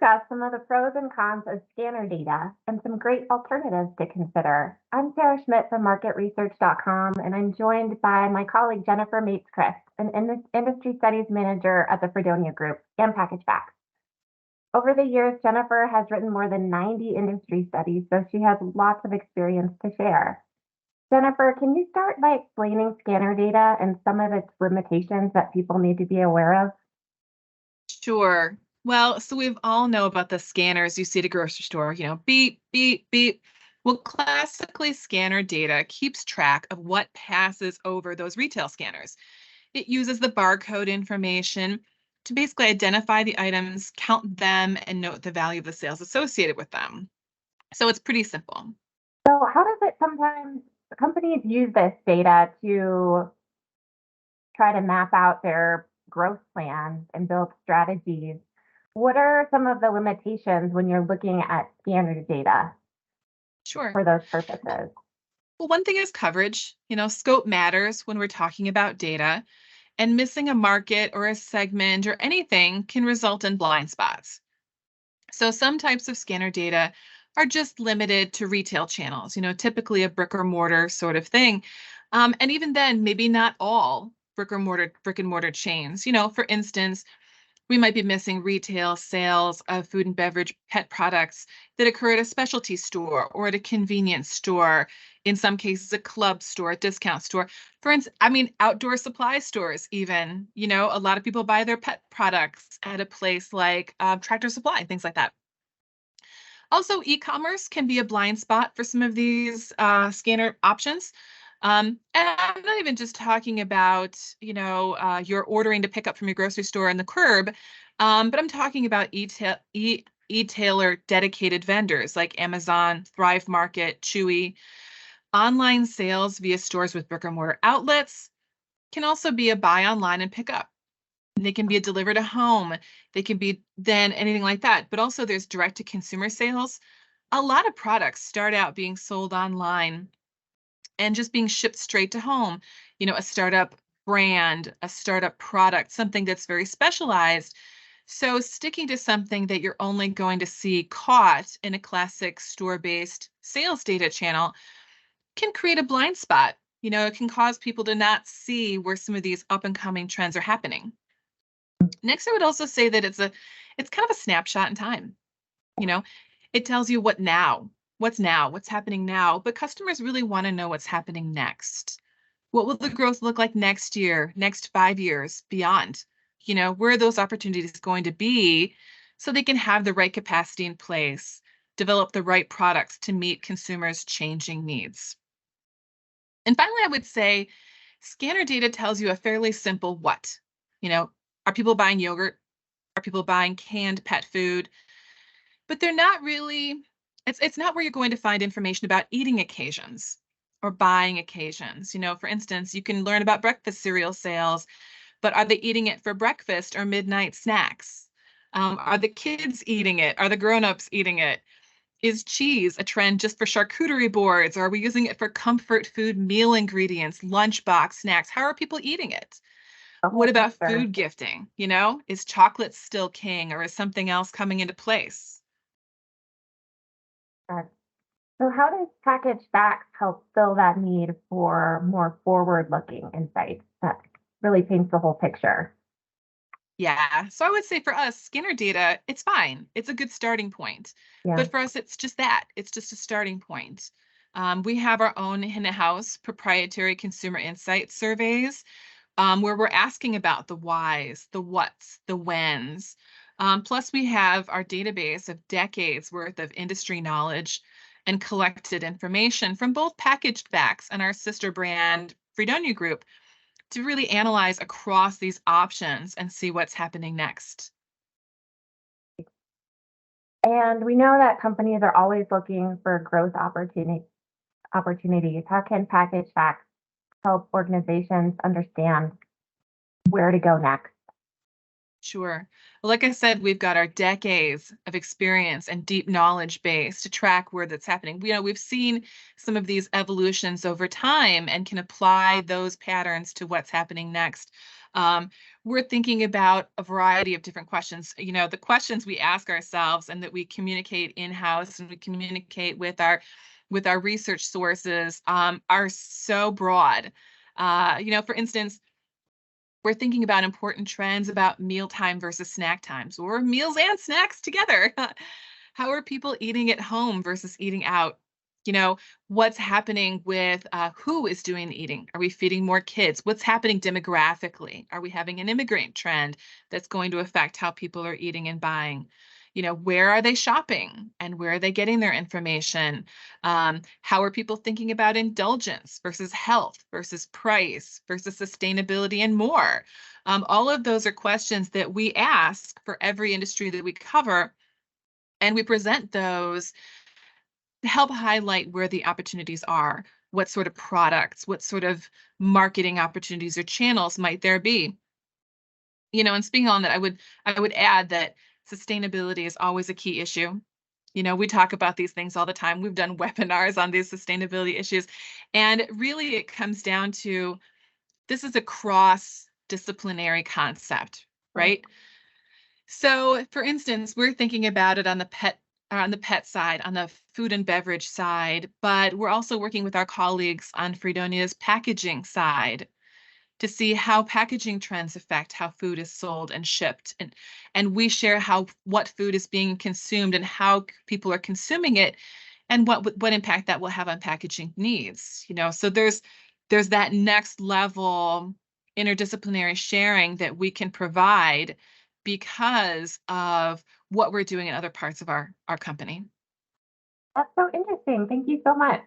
discuss some of the pros and cons of scanner data and some great alternatives to consider. I'm Sarah Schmidt from MarketResearch.com, and I'm joined by my colleague Jennifer Mates-Christ, an industry studies manager at the Fredonia Group and Package Facts. Over the years, Jennifer has written more than 90 industry studies, so she has lots of experience to share. Jennifer, can you start by explaining scanner data and some of its limitations that people need to be aware of? Sure. Well, so we all know about the scanners you see at a grocery store, beep, beep, beep. Well, classically, scanner data keeps track of what passes over those retail scanners. It uses the barcode information to basically identify the items, count them, and note the value of the sales associated with them. So it's pretty simple. So, how does it sometimes companies use this data to try to map out their growth plans and build strategies? What are some of the limitations when you're looking at scanner data Sure. for those purposes? Well, one thing is coverage. Scope matters when we're talking about data, and missing a market or a segment or anything can result in blind spots. So some types of scanner data are just limited to retail channels, typically a brick or mortar sort of thing. And even then, maybe not all brick and mortar chains. For instance, we might be missing retail sales of food and beverage pet products that occur at a specialty store or at a convenience store, in some cases, a club store, a discount store. For instance, outdoor supply stores, even, a lot of people buy their pet products at a place like Tractor Supply, things like that. Also, e-commerce can be a blind spot for some of these scanner options. And I'm not even just talking about, you're ordering to pick up from your grocery store on the curb, but I'm talking about e-tailer dedicated vendors like Amazon, Thrive Market, Chewy. Online sales via stores with brick and mortar outlets can also be a buy online and pick up. They can be a deliver to home. They can be then anything like that. But also there's direct to consumer sales. A lot of products start out being sold online and just being shipped straight to home. A startup brand, a startup product, something that's very specialized. So sticking to something that you're only going to see caught in a classic store-based sales data channel can create a blind spot. It can cause people to not see where some of these up and coming trends are happening. Next, I would also say that it's kind of a snapshot in time. You know, it tells you what's happening now, but customers really want to know what's happening next. What will the growth look like next year, next 5 years, beyond? Where are those opportunities going to be so they can have the right capacity in place, develop the right products to meet consumers' changing needs. And finally, I would say scanner data tells you a fairly simple what. Are people buying yogurt? Are people buying canned pet food? But they're not really, it's not where you're going to find information about eating occasions or buying occasions. For instance, you can learn about breakfast cereal sales, but are they eating it for breakfast or midnight snacks? Are the kids eating it? Are the grown-ups eating it? Is cheese a trend just for charcuterie boards? Are we using it for comfort food meal ingredients, lunchbox snacks? How are people eating it? The What whole about picture. food gifting? Is chocolate still king or is something else coming into place? Uh, So, how does package facts help fill that need for more forward-looking insights that really paints the whole picture? Yeah. So I would say for us, Skinner data, it's fine. It's a good starting point. Yeah. But for us, it's just that. It's just a starting point. We have our own in-house proprietary consumer insight surveys where we're asking about the whys, the whats, the whens. Plus, we have our database of decades worth of industry knowledge and collected information from both Packaged Facts and our sister brand, Fredonia Group, to really analyze across these options and see what's happening next. And we know that companies are always looking for growth opportunities. How can package facts help organizations understand where to go next? Sure. Well, like I said, we've got our decades of experience and deep knowledge base to track where that's happening. We've seen some of these evolutions over time and can apply those patterns to what's happening next. Um, we're thinking about a variety of different questions. The questions we ask ourselves and that we communicate in-house and we communicate with our research sources are so broad. For instance, we're thinking about important trends about mealtime versus snack times or meals and snacks together. How are people eating at home versus eating out? You know, what's happening with who is doing the eating? Are we feeding more kids? What's happening demographically? Are we having an immigrant trend that's going to affect how people are eating and buying? Where are they shopping and where are they getting their information? How are people thinking about indulgence versus health versus price versus sustainability and more? All of those are questions that we ask for every industry that we cover, and we present those to help highlight where the opportunities are. What sort of products, what sort of marketing opportunities or channels might there be? And speaking on that, I would add that sustainability is always a key issue. We talk about these things all the time. We've done webinars on these sustainability issues. And really, it comes down to this is a cross-disciplinary concept, Right. right? So, for instance, we're thinking about it on the pet side, on the food and beverage side, but we're also working with our colleagues on Fredonia's packaging side to see how packaging trends affect how food is sold and shipped, and we share how what food is being consumed and how people are consuming it and what impact that will have on packaging needs. So there's that next level interdisciplinary sharing that we can provide because of what we're doing in other parts of our company. That's so interesting. Thank you so much.